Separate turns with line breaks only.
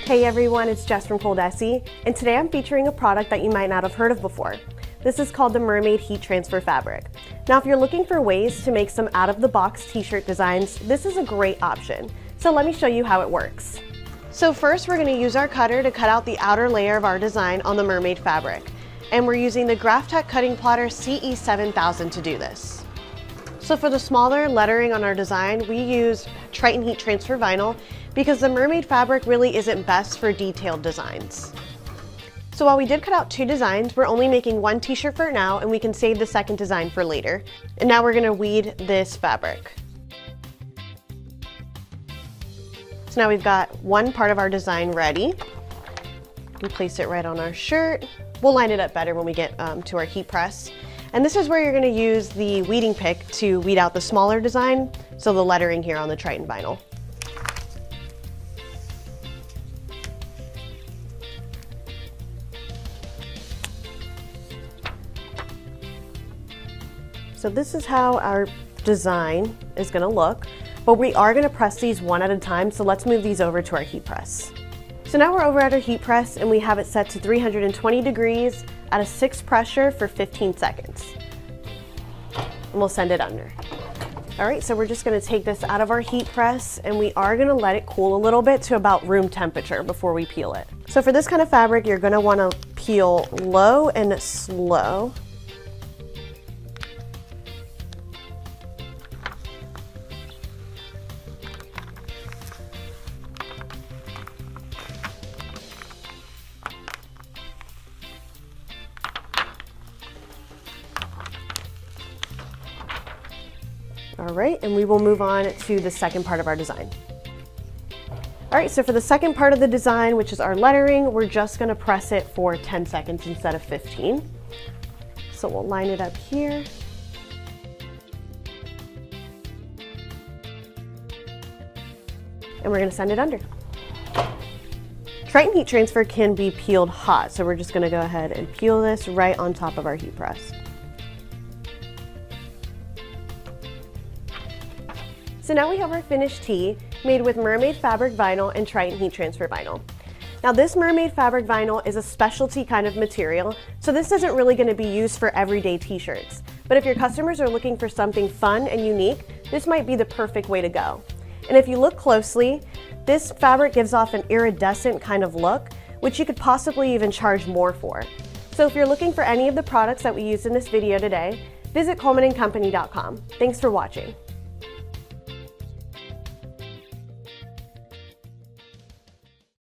Hey everyone, it's Jess from ColDesi, and today I'm featuring a product that you might not have heard of before. This is called the Mermaid Heat Transfer Fabric. Now if you're looking for ways to make some out-of-the-box t-shirt designs, this is a great option. So let me show you how it works. So first we're going to use our cutter to cut out the outer layer of our design on the Mermaid fabric. And we're using the Graphtec cutting plotter CE7000 to do this. So for the smaller lettering on our design, we use Triton Heat Transfer Vinyl because the Mermaid fabric really isn't best for detailed designs. So while we did cut out two designs, we're only making one t-shirt for now, and we can save the second design for later. And now we're going to weed this fabric. So now we've got one part of our design ready. We place it right on our shirt. We'll line it up better when we get to our heat press. And this is where you're going to use the weeding pick to weed out the smaller design, so the lettering here on the Triton vinyl. So this is how our design is going to look, but we are going to press these one at a time, so let's move these over to our heat press. So now we're over at our heat press and we have it set to 320 degrees at a 6 pressure for 15 seconds. And we'll send it under. All right, so we're just going to take this out of our heat press and we are going to let it cool a little bit to about room temperature before we peel it. So for this kind of fabric, you're going to want to peel low and slow. All right, and we will move on to the second part of our design. All right, so for the second part of the design, which is our lettering, we're just gonna press it for 10 seconds instead of 15. So we'll line it up here. And we're gonna send it under. Triton heat transfer can be peeled hot, so we're just gonna go ahead and peel this right on top of our heat press. So now we have our finished tee made with Mermaid Fabric vinyl and Triton Heat Transfer vinyl. Now this Mermaid Fabric vinyl is a specialty kind of material, so this isn't really going to be used for everyday t-shirts. But if your customers are looking for something fun and unique, this might be the perfect way to go. And if you look closely, this fabric gives off an iridescent kind of look, which you could possibly even charge more for. So if you're looking for any of the products that we used in this video today, visit ColemanandCompany.com. Thanks for watching.